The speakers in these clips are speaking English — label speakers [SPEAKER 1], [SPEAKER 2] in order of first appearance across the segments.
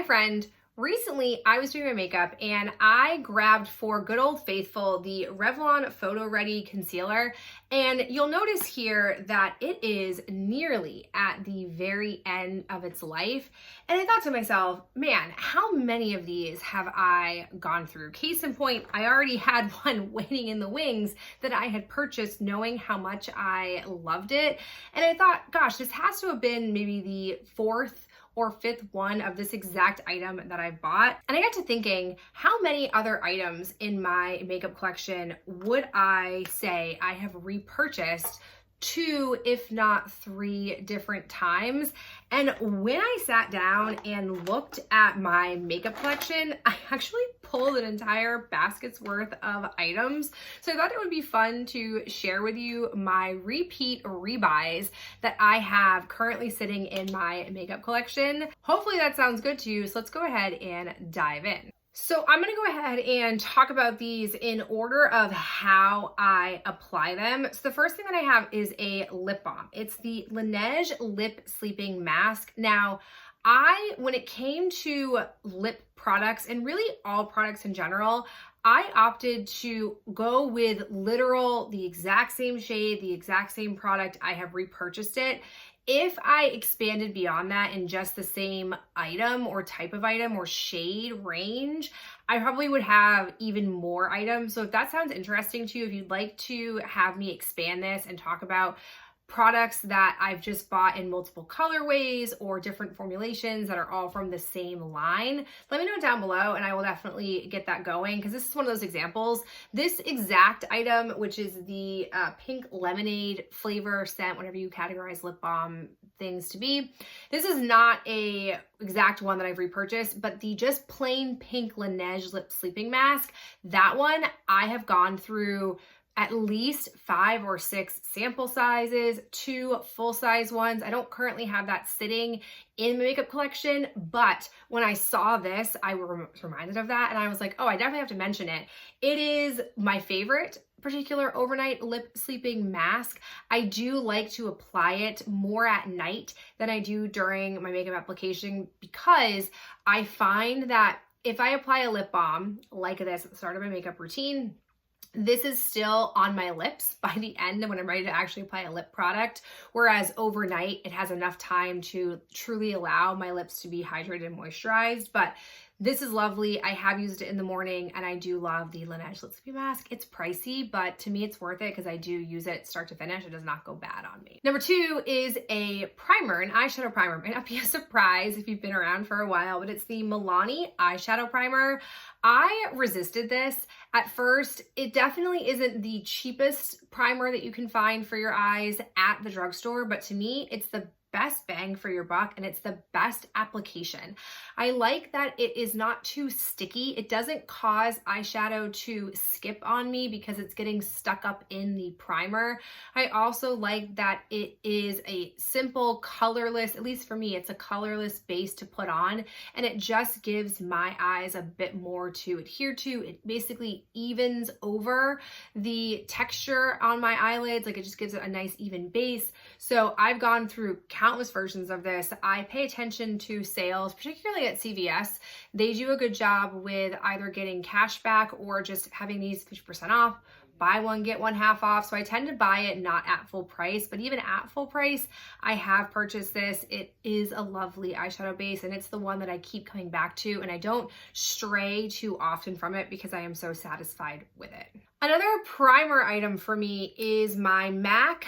[SPEAKER 1] Hi friend. Recently, I was doing my makeup and I grabbed for good old faithful the Revlon Photo Ready Concealer. And you'll notice here that it is nearly at the very end of its life. And I thought to myself, man, how many of these have I gone through? Case in point, I already had one waiting in the wings that I had purchased knowing how much I loved it. And I thought, gosh, this has to have been maybe the fourth or fifth one of this exact item that I bought. And I got to thinking, how many other items in my makeup collection would I say I have repurchased 2, if not 3 different times? And when I sat down and looked at my makeup collection, I actually pulled an entire basket's worth of items. So I thought it would be fun to share with you my repeat rebuys that I have currently sitting in my makeup collection. Hopefully that sounds good to you. So let's go ahead and dive in. So I'm gonna go ahead and talk about these in order of how I apply them. So the first thing that I have is a lip balm. It's the Laneige Lip Sleeping Mask. Now, when it came to lip products and really all products in general, I opted to go with the exact same shade, the exact same product. I have repurchased it. If I expanded beyond that in just the same item or type of item or shade range, I probably would have even more items. So if that sounds interesting to you, if you'd like to have me expand this and talk about products that I've just bought in multiple colorways or different formulations that are all from the same line, let me know down below and I will definitely get that going, because this is one of those examples. This exact item, which is the pink lemonade flavor scent, whatever you categorize lip balm things to be, this is not a exact one that I've repurchased, but the just plain pink Laneige lip sleeping mask, that one I have gone through at least 5 or 6 sample sizes, 2 full-size ones. I don't currently have that sitting in my makeup collection, but when I saw this, I was reminded of that and I was like, oh, I definitely have to mention it. It is my favorite particular overnight lip sleeping mask. I do like to apply it more at night than I do during my makeup application, because I find that if I apply a lip balm like this at the start of my makeup routine, this is still on my lips by the end when I'm ready to actually apply a lip product, whereas overnight it has enough time to truly allow my lips to be hydrated and moisturized. But this is lovely. I have used it in the morning and I do love the Laneige Lip Sleeping Mask. It's pricey, but to me it's worth it because I do use it start to finish. It does not go bad on me. Number 2 is a primer, an eyeshadow primer. It might not be a surprise if you've been around for a while, but it's the Milani eyeshadow primer. I resisted this at first. It definitely isn't the cheapest primer that you can find for your eyes at the drugstore, but to me, it's the best bang for your buck and it's the best application. I like that it is not too sticky. It doesn't cause eyeshadow to skip on me because it's getting stuck up in the primer. I also like that it is a simple colorless, at least for me, it's a colorless base to put on, and it just gives my eyes a bit more to adhere to. It basically evens over the texture on my eyelids. Like, it just gives it a nice even base. So I've gone through countless versions of this. I pay attention to sales, particularly at CVS. They do a good job with either getting cash back or just having these 50% off, buy one, get one half off. So I tend to buy it not at full price, but even at full price, I have purchased this. It is a lovely eyeshadow base and it's the one that I keep coming back to, and I don't stray too often from it because I am so satisfied with it. Another primer item for me is my MAC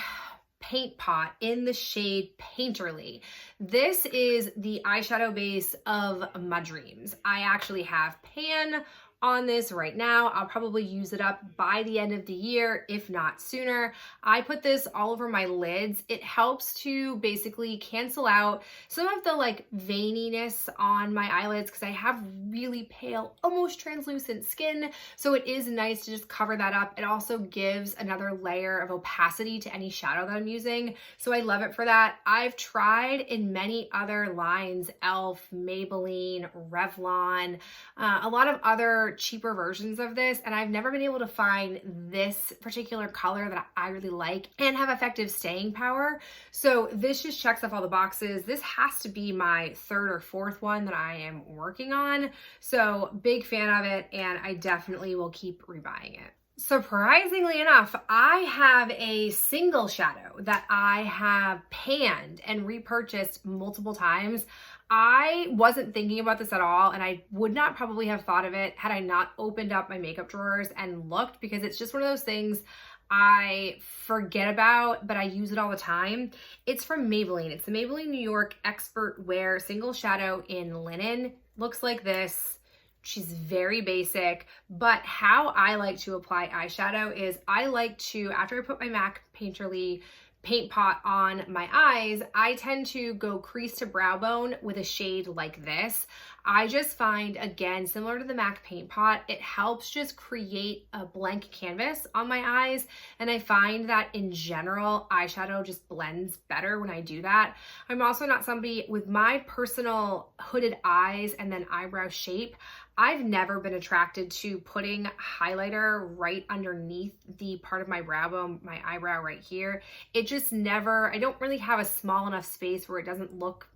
[SPEAKER 1] Paint Pot in the shade Painterly. This is the eyeshadow base of my dreams. I actually have pan on this right now. I'll probably use it up by the end of the year, if not sooner. I put this all over my lids. It helps to basically cancel out some of the like veininess on my eyelids because I have really pale, almost translucent skin. So it is nice to just cover that up. It also gives another layer of opacity to any shadow that I'm using. So I love it for that. I've tried in many other lines, e.l.f., Maybelline, Revlon, a lot of other cheaper versions of this, and I've never been able to find this particular color that I really like and have effective staying power. So this just checks off all the boxes. This has to be my third or fourth one that I am working on. So big fan of it, and I definitely will keep rebuying it. Surprisingly enough, I have a single shadow that I have panned and repurchased multiple times. I wasn't thinking about this at all, and I would not probably have thought of it had I not opened up my makeup drawers and looked, because it's just one of those things I forget about, but I use it all the time. It's from Maybelline. It's the Maybelline New York Expert Wear Single Shadow in Linen. Looks like this. She's very basic, but how I like to apply eyeshadow is I like to, after I put my MAC Painterly paint pot on my eyes, I tend to go crease to brow bone with a shade like this. I just find, again, similar to the MAC paint pot, it helps just create a blank canvas on my eyes. And I find that in general, eyeshadow just blends better when I do that. I'm also not somebody with my personal hooded eyes and then eyebrow shape. I've never been attracted to putting highlighter right underneath the part of my brow bone, my eyebrow right here. It just never, I don't really have a small enough space where it doesn't look,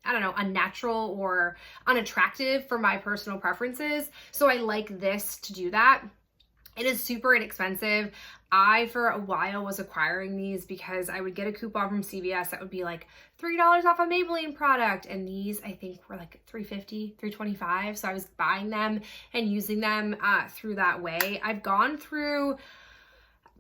[SPEAKER 1] I don't know, unnatural or unattractive for my personal preferences. So I like this to do that. It is super inexpensive. I, for a while, was acquiring these because I would get a coupon from CVS that would be like $3 off a Maybelline product. And these, I think, were like $3.50, $3.25. So I was buying them and using them through that way. I've gone through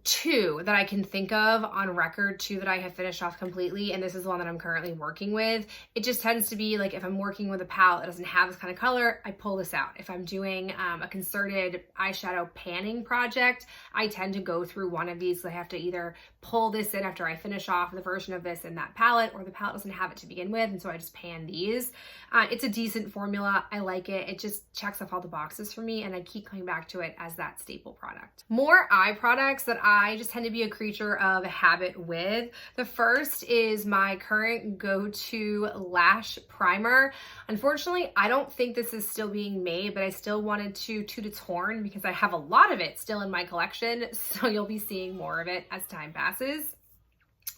[SPEAKER 1] 2 that I can think of on record, 2 that I have finished off completely, and this is the one that I'm currently working with. It just tends to be like if I'm working with a palette that doesn't have this kind of color, I pull this out. If I'm doing a concerted eyeshadow panning project, I tend to go through one of these. So I have to either pull this in after I finish off the version of this in that palette, or the palette doesn't have it to begin with, and so I just pan these. It's a decent formula. I like it. It just checks off all the boxes for me, and I keep coming back to it as that staple product. More eye products that I just tend to be a creature of habit with. The first is my current go-to lash primer. Unfortunately, I don't think this is still being made, but I still wanted to toot its horn because I have a lot of it still in my collection, so you'll be seeing more of it as time passes.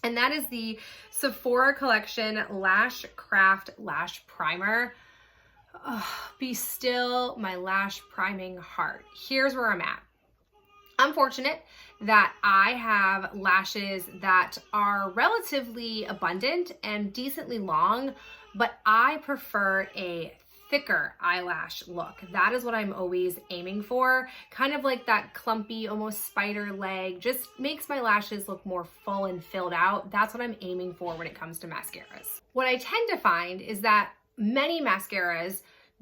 [SPEAKER 1] And that is the Sephora Collection Lash Craft Lash Primer. Oh, be still, my lash priming heart. Here's where I'm at. I'm fortunate that I have lashes that are relatively abundant and decently long, but I prefer a thicker eyelash look. That is what I'm always aiming for. Kind of like that clumpy, almost spider leg, just makes my lashes look more full and filled out. That's what I'm aiming for when it comes to mascaras. What I tend to find is that many mascaras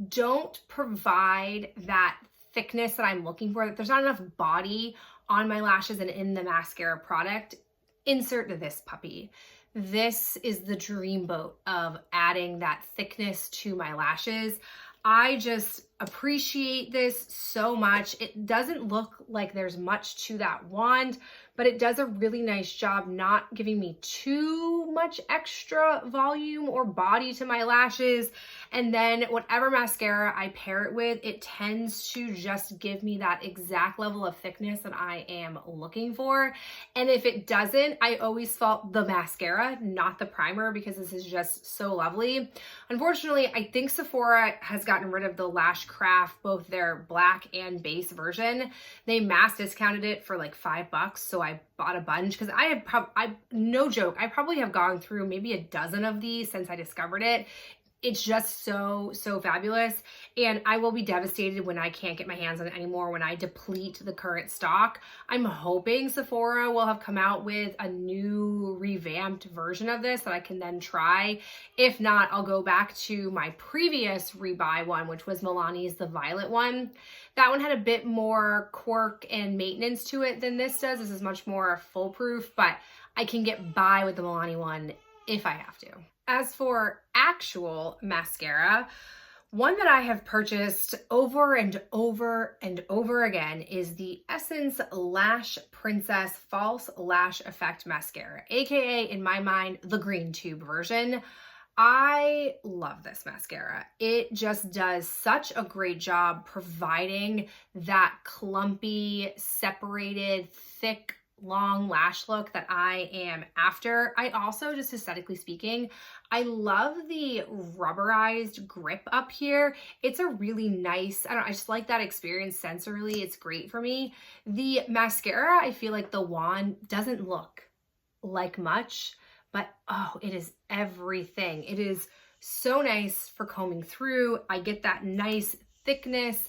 [SPEAKER 1] don't provide that thickness that I'm looking for, that there's not enough body on my lashes and in the mascara product. Insert this puppy. This is the dreamboat of adding that thickness to my lashes. I just appreciate this so much. It doesn't look like there's much to that wand, but it does a really nice job not giving me too much extra volume or body to my lashes. And then whatever mascara I pair it with, it tends to just give me that exact level of thickness that I am looking for. And if it doesn't, I always fault the mascara, not the primer, because this is just so lovely. Unfortunately, I think Sephora has gotten rid of the Lash Craft, both their black and base version. They mass discounted it for like $5, so I bought a bunch because no joke, I probably have gone through maybe a dozen of these since I discovered it. It's just so fabulous, and I will be devastated when I can't get my hands on it anymore, when I deplete the current stock. I'm hoping Sephora will have come out with a new revamped version of this that I can then try. If not, I'll go back to my previous rebuy one, which was Milani's the violet one. That one had a bit more quirk and maintenance to it than this does. This is much more foolproof, but I can get by with the Milani one if I have to. As for actual mascara, one that I have purchased over and over and over again is the Essence Lash Princess False Lash Effect Mascara, aka in my mind, the green tube version. I love this mascara. It just does such a great job providing that clumpy, separated, thick, long lash look that I am after. I also, just aesthetically speaking, I love the rubberized grip up here. It's a really nice, I just like that experience sensorily. It's great for me. The mascara, I feel like the wand doesn't look like much, but oh, it is everything. It is so nice for combing through. I get that nice thickness.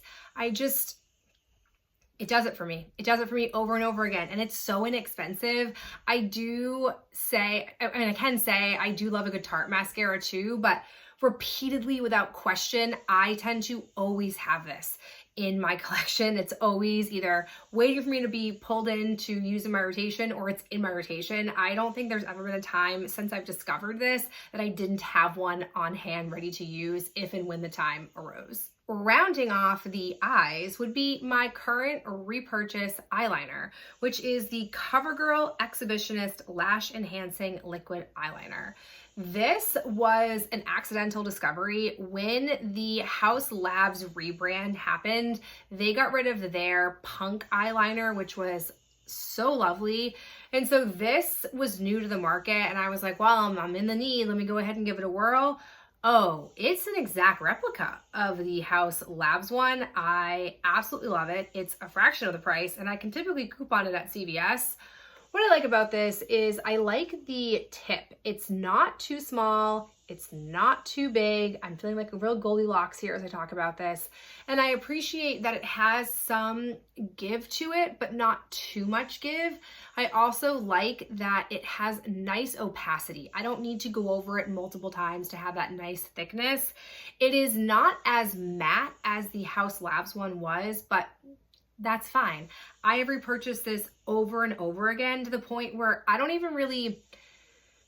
[SPEAKER 1] It does it for me. It does it for me over and over again. And it's so inexpensive. I do say, and I can say, I do love a good Tarte mascara too, but repeatedly, without question, I tend to always have this in my collection. It's always either waiting for me to be pulled in to use in my rotation, or it's in my rotation. I don't think there's ever been a time since I've discovered this that I didn't have one on hand ready to use if and when the time arose. Rounding off the eyes would be my current Repurchase eyeliner, which is the CoverGirl Exhibitionist Lash Enhancing Liquid Eyeliner. This was an accidental discovery. When the Haus Labs rebrand happened, they got rid of their punk eyeliner, which was so lovely. And so this was new to the market, and I was like, well, I'm in the need. Let me go ahead and give it a whirl. Oh, it's an exact replica of the Haus Labs one. I absolutely love it. It's a fraction of the price, and I can typically coupon it at CVS. What I like about this is I like the tip. It's not too small. It's not too big. I'm feeling like a real Goldilocks here as I talk about this. And I appreciate that it has some give to it, but not too much give. I also like that it has nice opacity. I don't need to go over it multiple times to have that nice thickness. It is not as matte as the Haus Labs one was, but that's fine. I have repurchased this over and over again to the point where I don't even really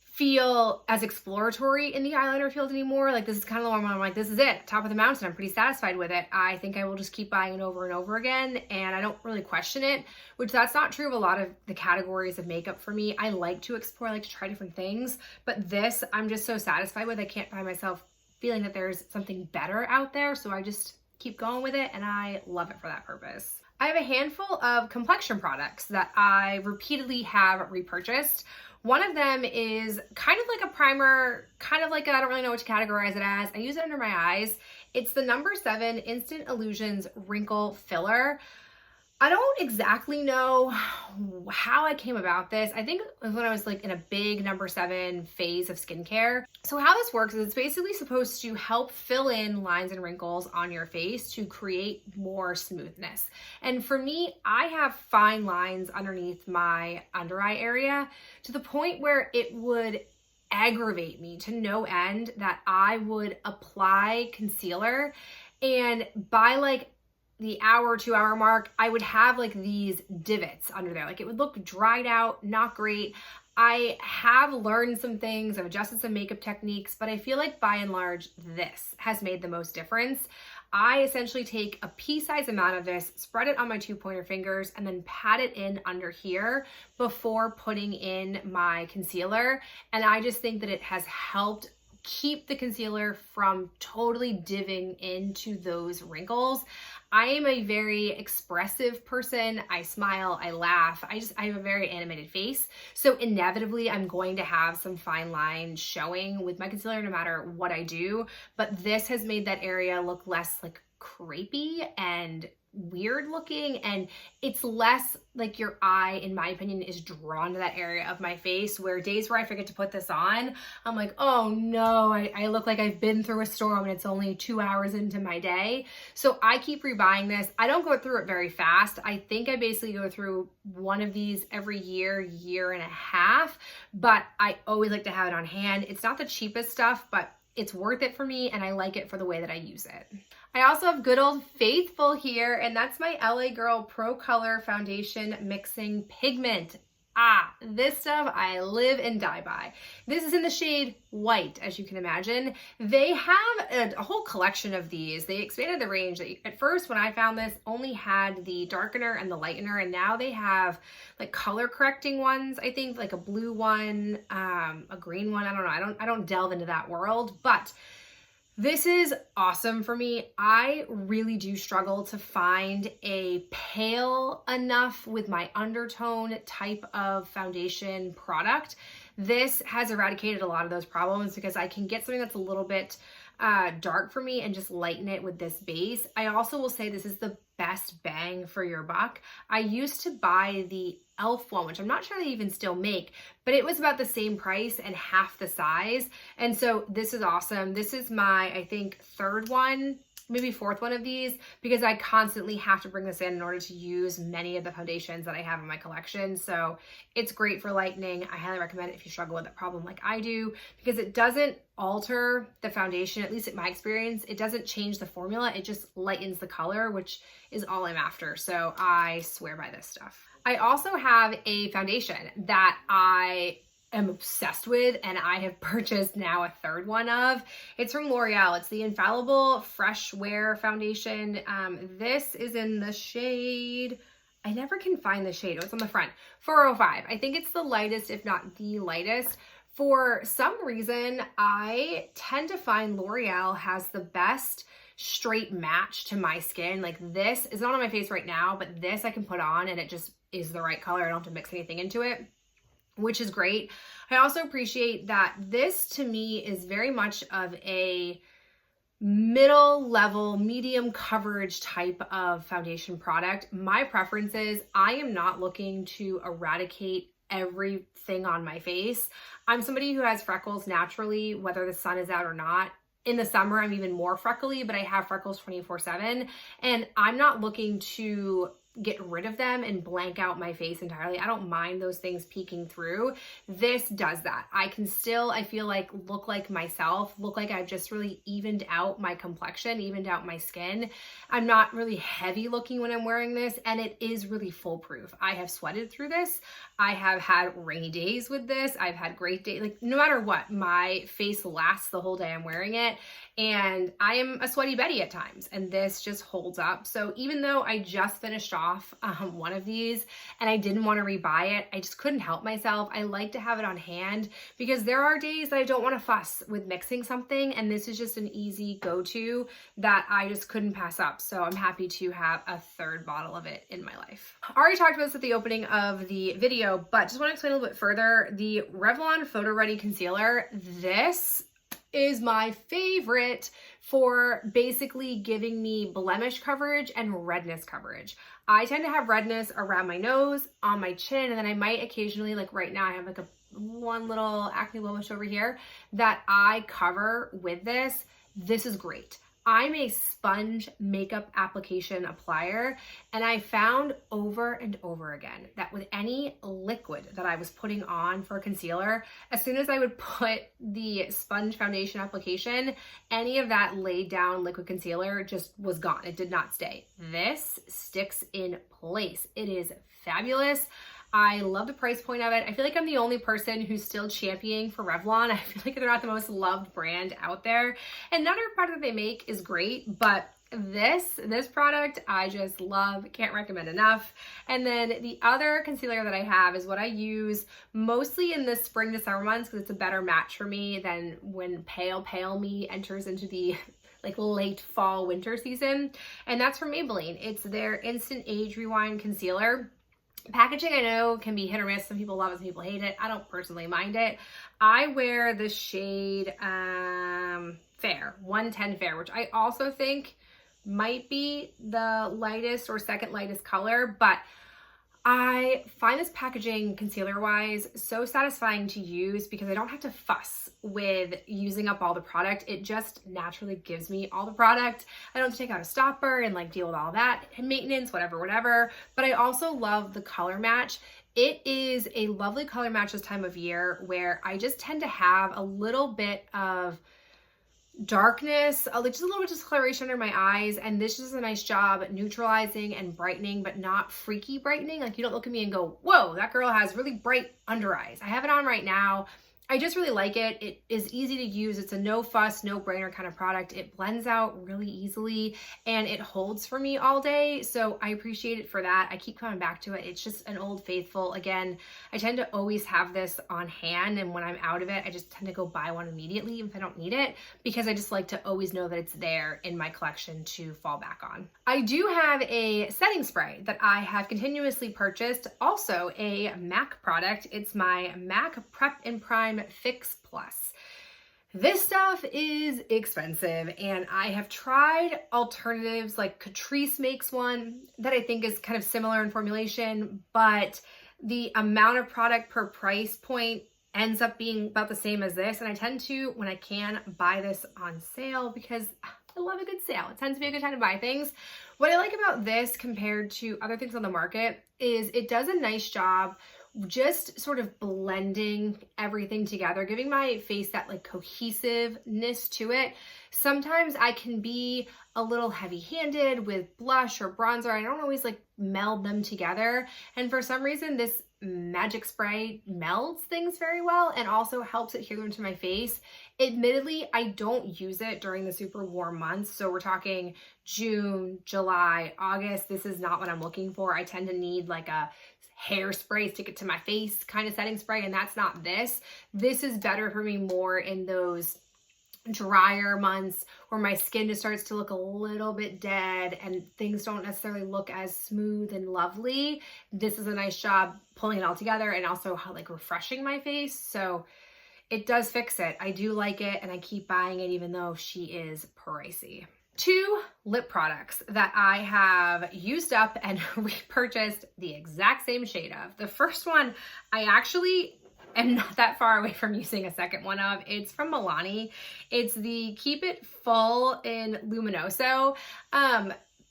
[SPEAKER 1] feel as exploratory in the eyeliner field anymore. Like, this is kind of the one where I'm like, this is it, top of the mountain. I'm pretty satisfied with it. I think I will just keep buying it over and over again, and I don't really question it, which that's not true of a lot of the categories of makeup for me. I like to explore, I like to try different things, but this I'm just so satisfied with. I can't find myself feeling that there's something better out there, so I just keep going with it, and I love it for that purpose. I have a handful of complexion products that I repeatedly have repurchased. One of them is kind of like a primer, kind of like I don't really know what to categorize it as. I use it under my eyes. It's the No. 7 Instant Illusions Wrinkle Filler. I don't exactly know how I came about this. I think it was when I was like in a big No. 7 phase of skincare. So how this works is it's basically supposed to help fill in lines and wrinkles on your face to create more smoothness. And for me, I have fine lines underneath my under eye area to the point where it would aggravate me to no end that I would apply concealer, and by like the hour, 2 hour mark, I would have like these divots under there. Like, it would look dried out, not great. I have learned some things, I've adjusted some makeup techniques, but I feel like by and large, this has made the most difference. I essentially take a pea-sized amount of this, spread it on my 2-pointer fingers, and then pat it in under here before putting in my concealer. And I just think that it has helped keep the concealer from totally diving into those wrinkles. I am a very expressive person. I smile, I laugh. I have a very animated face. So inevitably, I'm going to have some fine lines showing with my concealer no matter what I do. But this has made that area look less like crepey and weird looking, and it's less like your eye, in my opinion, is drawn to that area of my face, where days where I forget to put this on, I'm like, oh no, I look like I've been through a storm and it's only 2 hours into my day. So I keep rebuying this. I don't go through it very fast. I think I basically go through one of these every year, year and a half, but I always like to have it on hand. It's not the cheapest stuff, but it's worth it for me, and I like it for the way that I use it. I also have good old faithful here, and that's my LA Girl Pro Color Foundation Mixing Pigment This stuff I live and die by. This is in the shade White, as you can imagine. They have a whole collection of these. They expanded the range. At first, when I found this, only had the darkener and the lightener, and now they have like color correcting ones, I think, like a blue one, a green one. I don't know. I don't delve into that world, but this is awesome for me. I really do struggle to find a pale enough with my undertone type of foundation product. This has eradicated a lot of those problems because I can get something that's a little bit dark for me and just lighten it with this base. I also will say this is the best bang for your buck. I used to buy the e.l.f. one, which I'm not sure they even still make, but it was about the same price and half the size. And so this is awesome. This is my, I think, third one, maybe fourth one of these, because I constantly have to bring this in order to use many of the foundations that I have in my collection. So it's great for lightening. I highly recommend it if you struggle with that problem like I do, because it doesn't alter the foundation, at least in my experience. It doesn't change the formula. It just lightens the color, which is all I'm after. So I swear by this stuff. I also have a foundation that I am obsessed with, and I have purchased now a third one of. It's from L'Oreal. It's the Infallible Fresh Wear Foundation. This is in the shade, I never can find the shade. Oh, it's on the front, 405. I think it's the lightest, if not the lightest. For some reason, I tend to find L'Oreal has the best straight match to my skin. Like, this is not on my face right now, but this I can put on and it just is the right color. I don't have to mix anything into it, which is great. I also appreciate that this to me is very much of a middle level, medium coverage type of foundation product. My preference is I am not looking to eradicate everything on my face. I'm somebody who has freckles naturally, whether the sun is out or not. In the summer, I'm even more freckly, but I have freckles 24/7, and I'm not looking to get rid of them and blank out my face entirely. I don't mind those things peeking through. This does that. I can still, I feel like, look like myself, look like I've just really evened out my complexion, evened out my skin. I'm not really heavy looking when I'm wearing this, and it is really foolproof. I have sweated through this. I have had rainy days with this. I've had great days. Like, no matter what, my face lasts the whole day I'm wearing it. And I am a sweaty Betty at times, and this just holds up. So even though I just finished off one of these and I didn't want to rebuy it, I just couldn't help myself. I like to have it on hand because there are days that I don't want to fuss with mixing something, and this is just an easy go-to that I just couldn't pass up. So I'm happy to have a third bottle of it in my life. I already talked about this at the opening of the video, but just want to explain a little bit further. The Revlon Photo Ready Concealer, this is my favorite for basically giving me blemish coverage and redness coverage. I tend to have redness around my nose, on my chin, and then I might occasionally, like right now, I have like one little acne blemish over here that I cover with this. This is great. I'm a sponge makeup application applier, and I found over and over again that with any liquid that I was putting on for concealer, as soon as I would put the sponge foundation application, any of that laid down liquid concealer just was gone. It did not stay. This sticks in place. It is fabulous. I love the price point of it. I feel like I'm the only person who's still championing for Revlon. I feel like they're not the most loved brand out there. And not every product that they make is great, but this product I just love, can't recommend enough. And then the other concealer that I have is what I use mostly in the spring to summer months because it's a better match for me than when pale me enters into the like late fall winter season. And that's from Maybelline. It's their Instant Age Rewind Concealer. Packaging, I know, can be hit or miss. Some people love it, some people hate it. I don't personally mind it. I wear the shade Fair, 110 Fair, which I also think might be the lightest or second lightest color, but I find this packaging concealer-wise so satisfying to use because I don't have to fuss with using up all the product. It just naturally gives me all the product. I don't have to take out a stopper and like deal with all that and maintenance, whatever. But I also love the color match. It is a lovely color match this time of year where I just tend to have a little bit of darkness, like just a little bit of discoloration under my eyes, and this does a nice job neutralizing and brightening, but not freaky brightening. Like you don't look at me and go, whoa, that girl has really bright under eyes. I have it on right now. I just really like it. It is easy to use. It's a no fuss, no brainer kind of product. It blends out really easily and it holds for me all day. So I appreciate it for that. I keep coming back to it. It's just an old faithful. Again, I tend to always have this on hand, and when I'm out of it, I just tend to go buy one immediately if I don't need it, because I just like to always know that it's there in my collection to fall back on. I do have a setting spray that I have continuously purchased, also a MAC product. It's my MAC Prep and Prime Fix Plus. This stuff is expensive, and I have tried alternatives, like Catrice makes one that I think is kind of similar in formulation, but the amount of product per price point ends up being about the same as this. And I tend to, when I can, buy this on sale because I love a good sale. It tends to be a good time to buy things. What I like about this compared to other things on the market is it does a nice job just sort of blending everything together, giving my face that like cohesiveness to it. Sometimes I can be a little heavy-handed with blush or bronzer. I don't always like meld them together. And for some reason, this magic spray melds things very well and also helps adhere them to my face. Admittedly, I don't use it during the super warm months. So we're talking June, July, August. This is not what I'm looking for. I tend to need like a hairspray, stick it to my face kind of setting spray, and that's not this. This is better for me more in those drier months where my skin just starts to look a little bit dead and things don't necessarily look as smooth and lovely. This is a nice job pulling it all together and also like refreshing my face. So it does fix it. I do like it, and I keep buying it even though she is pricey. 2 lip products that I have used up and repurchased the exact same shade of. The first one, I actually am not that far away from using a second one of. It's from Milani. It's the Keep It Full in Luminoso.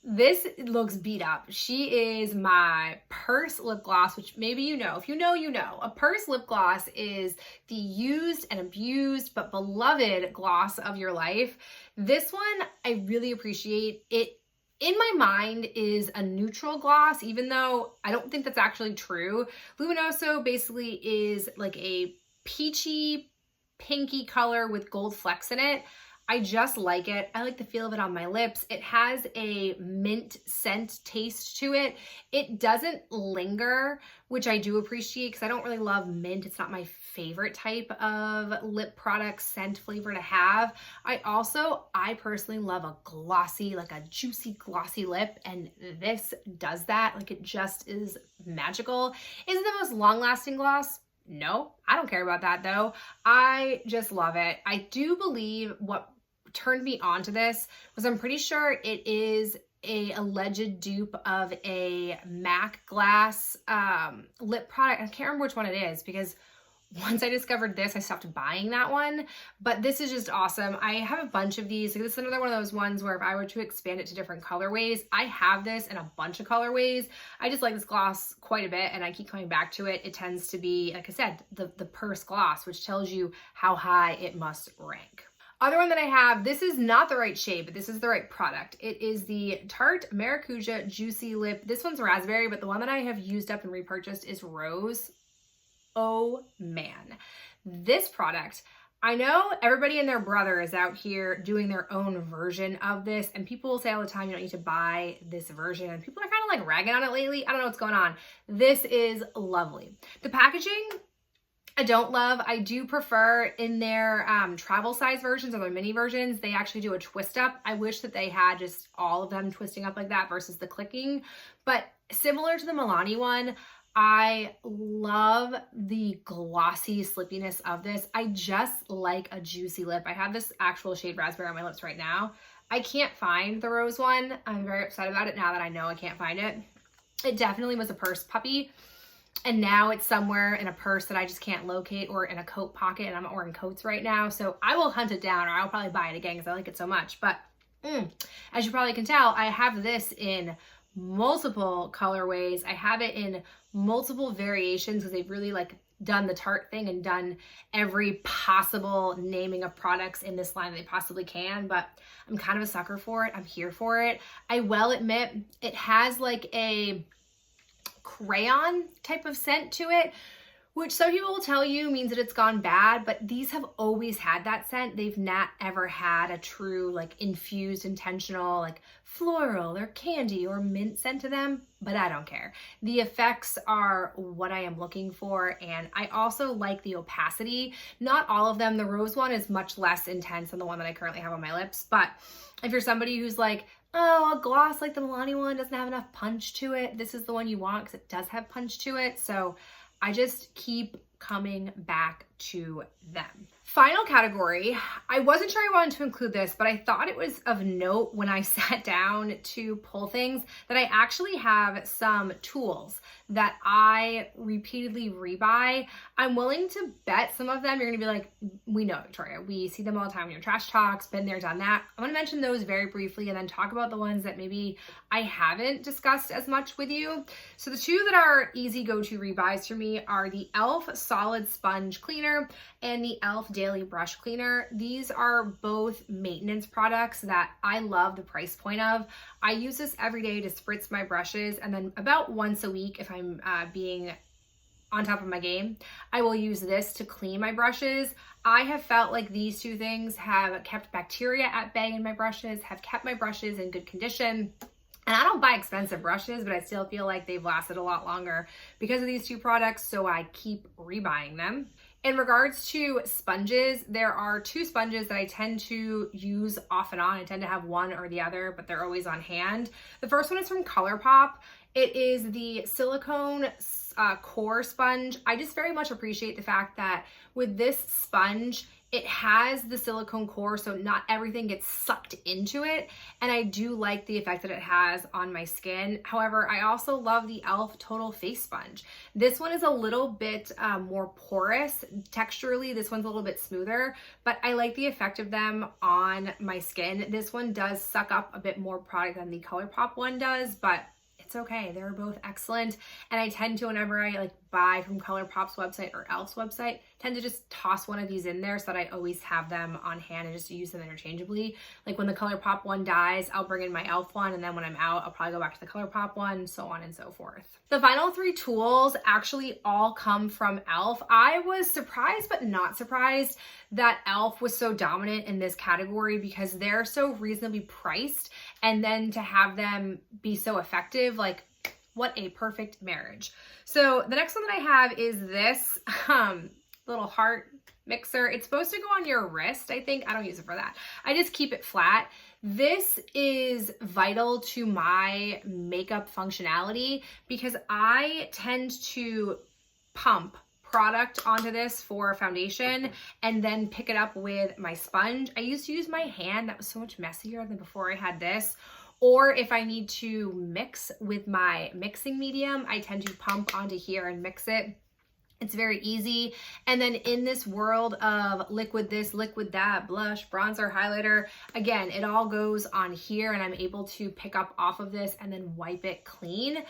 [SPEAKER 1] This looks beat up. She is my purse lip gloss, which maybe you know. If you know, you know. A purse lip gloss is the used and abused but beloved gloss of your life. This one, I really appreciate. It, in my mind, is a neutral gloss, even though I don't think that's actually true. Luminoso basically is like a peachy, pinky color with gold flecks in it. I just like it. I like the feel of it on my lips. It has a mint scent taste to it. It doesn't linger, which I do appreciate because I don't really love mint. It's not my favorite type of lip product scent flavor to have. I personally love a glossy, like a juicy glossy lip, and this does that. Like it just is magical. Is it the most long-lasting gloss? No, I don't care about that though. I just love it. I do believe what turned me on to this was I'm pretty sure it is a alleged dupe of a MAC glass lip product. I can't remember which one it is because once I discovered this, I stopped buying that one, but this is just awesome. I have a bunch of these. Like, this is another one of those ones where if I were to expand it to different colorways, I have this in a bunch of colorways. I just like this gloss quite a bit and I keep coming back to it. It tends to be, like I said, the purse gloss, which tells you how high it must rank. Other one that I have, this is not the right shade, but this is the right product. It is the Tarte Maracuja Juicy Lip. This one's raspberry, but the one that I have used up and repurchased is rose. Oh man, this product, I know everybody and their brother is out here doing their own version of this, and people will say all the time, you don't need to buy this version, and people are kind of like ragging on it lately. I don't know what's going on. This is lovely. The packaging, I don't love. I do prefer in their travel size versions or their mini versions, they actually do a twist up. I wish that they had just all of them twisting up like that versus the clicking, but similar to the Milani one, I love the glossy slippiness of this. I just like a juicy lip. I have this actual shade raspberry on my lips right now. I can't find the rose one. I'm very upset about it now that I know I can't find it. It definitely was a purse puppy. And now it's somewhere in a purse that I just can't locate or in a coat pocket, and I'm not wearing coats right now. So I will hunt it down, or I'll probably buy it again because I like it so much. But as you probably can tell, I have this in multiple colorways. I have it in multiple variations because they've really like done the Tarte thing and done every possible naming of products in this line they possibly can, but I'm kind of a sucker for it. I'm here for it. I will admit it has like a crayon type of scent to it, which some people will tell you means that it's gone bad, but these have always had that scent. They've not ever had a true like infused, intentional, like floral or candy or mint scent to them, but I don't care. The effects are what I am looking for, and I also like the opacity. Not all of them. The rose one is much less intense than the one that I currently have on my lips, but if you're somebody who's like, oh, a gloss like the Milani one doesn't have enough punch to it, this is the one you want because it does have punch to it. So I just keep coming back to them. Final category, I wasn't sure I wanted to include this, but I thought it was of note when I sat down to pull things that I actually have some tools that I repeatedly rebuy. I'm willing to bet some of them you're gonna be like, we know, Victoria, we see them all the time in your trash talks, been there, done that. I'm gonna mention those very briefly and then talk about the ones that maybe I haven't discussed as much with you. So the two that are easy go-to rebuys for me are the e.l.f. Solid Sponge Cleaner and the e.l.f. Daily Brush Cleaner. These are both maintenance products that I love the price point of. I use this every day to spritz my brushes, and then about once a week, if I'm being on top of my game, I will use this to clean my brushes. I have felt like these two things have kept bacteria at bay in my brushes, have kept my brushes in good condition. And I don't buy expensive brushes, but I still feel like they've lasted a lot longer because of these two products, so I keep rebuying them. In regards to sponges, there are two sponges that I tend to use off and on. I tend to have one or the other, but they're always on hand. The first one is from ColourPop. It is the silicone core sponge. I just very much appreciate the fact that with this sponge, it has the silicone core, so not everything gets sucked into it. And I do like the effect that it has on my skin. However, I also love the e.l.f. Total Face Sponge. This one is a little bit more porous. Texturally, this one's a little bit smoother, but I like the effect of them on my skin. This one does suck up a bit more product than the ColourPop one does, but it's okay. They're both excellent. And I tend to, whenever I like buy from ColourPop's website or e.l.f.'s website, tend to just toss one of these in there so that I always have them on hand and just use them interchangeably. Like when the ColourPop one dies, I'll bring in my e.l.f. one, and then when I'm out, I'll probably go back to the ColourPop one, so on and so forth. The final three tools actually all come from e.l.f. I was surprised but not surprised that e.l.f. was so dominant in this category because they're so reasonably priced, and then to have them be so effective, like what a perfect marriage. So the next one that I have is this little heart mixer. It's supposed to go on your wrist, I think. I don't use it for that. I just keep it flat. This is vital to my makeup functionality because I tend to pump product onto this for foundation and then pick it up with my sponge. I used to use my hand. That was so much messier than before I had this. Or if I need to mix with my mixing medium, I tend to pump onto here and mix it. It's very easy. And then in this world of liquid this, liquid that, blush, bronzer, highlighter, again, it all goes on here and I'm able to pick up off of this and then wipe it clean.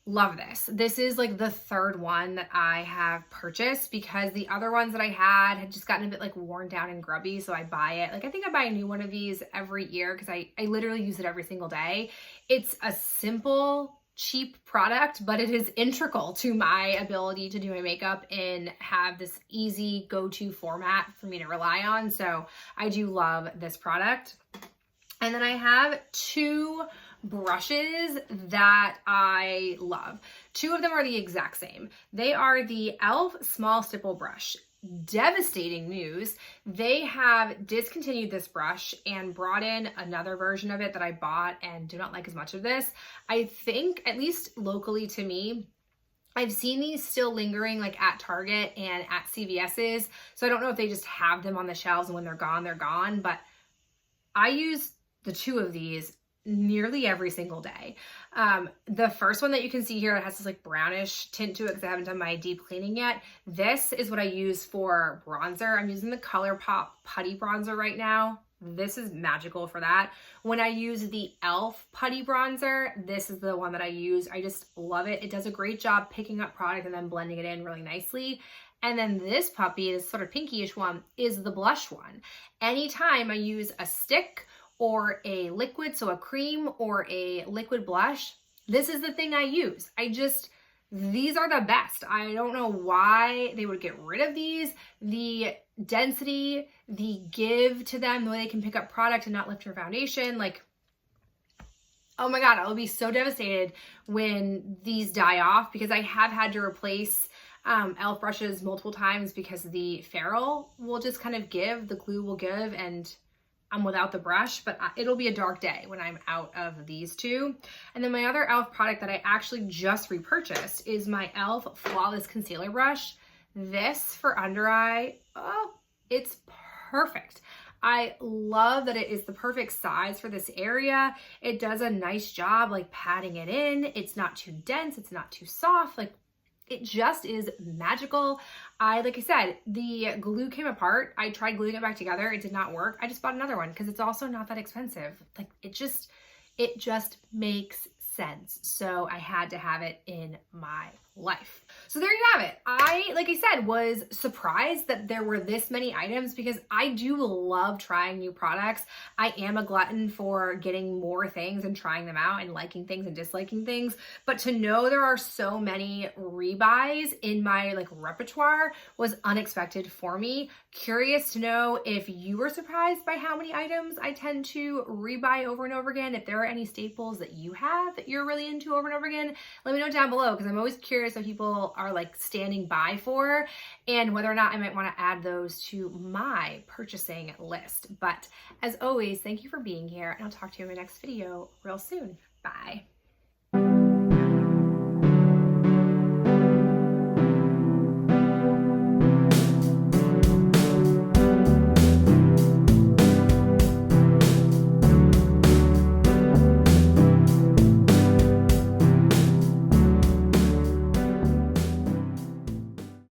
[SPEAKER 1] Love this. This is like the third one that I have purchased because the other ones that I had just gotten a bit like worn down and grubby, so I buy it. Like I think I buy a new one of these every year because I literally use it every single day. It's a simple, cheap product, but it is integral to my ability to do my makeup and have this easy go-to format for me to rely on. So I do love this product. And then I have two brushes that I love. Two of them are the exact same. They are the e.l.f. Small Stipple Brush. Devastating news. They have discontinued this brush and brought in another version of it that I bought and do not like as much of this. I think, at least locally to me, I've seen these still lingering like at Target and at CVS's. So I don't know if they just have them on the shelves and when they're gone, but I use the two of these nearly every single day. The first one that you can see here, it has this like brownish tint to it because I haven't done my deep cleaning yet. This is what I use for bronzer. I'm using the ColourPop Putty Bronzer right now. this is magical for that. When I use the e.l.f. putty bronzer, this is the one that I use. I just love it. It does a great job picking up product and then blending it in really nicely. And then this puppy, this sort of pinkyish one, is the blush one. Anytime I use a stick or a liquid, so a cream or a liquid blush, this is the thing I use. These are the best. I don't know why they would get rid of these. The density, the give to them, the way they can pick up product and not lift your foundation, like, oh my God, I will be so devastated when these die off, because I have had to replace e.l.f. brushes multiple times because the ferrule will just kind of give, the glue will give, and I'm without the brush, but it'll be a dark day when I'm out of these two. And then my other e.l.f. product that I actually just repurchased is my e.l.f. Flawless Concealer Brush. This for under eye, oh, it's perfect. I love that it is the perfect size for this area. It does a nice job like patting it in. It's not too dense, it's not too soft. Like, it just is magical. Like I said, the glue came apart. I tried gluing it back together. It did not work. I just bought another one because it's also not that expensive. Like, it just makes sense. So I had to have it in my life. So there you have it. Like I said, was surprised that there were this many items because I do love trying new products. I am a glutton for getting more things and trying them out and liking things and disliking things. But to know there are so many rebuys in my like repertoire was unexpected for me. Curious to know if you were surprised by how many items I tend to rebuy over and over again. If there are any staples that you have that you're really into over and over again, let me know down below, because I'm always curious what people are like standing by for and whether or not I might want to add those to my purchasing list. But as always, thank you for being here, and I'll talk to you in my next video real soon. Bye.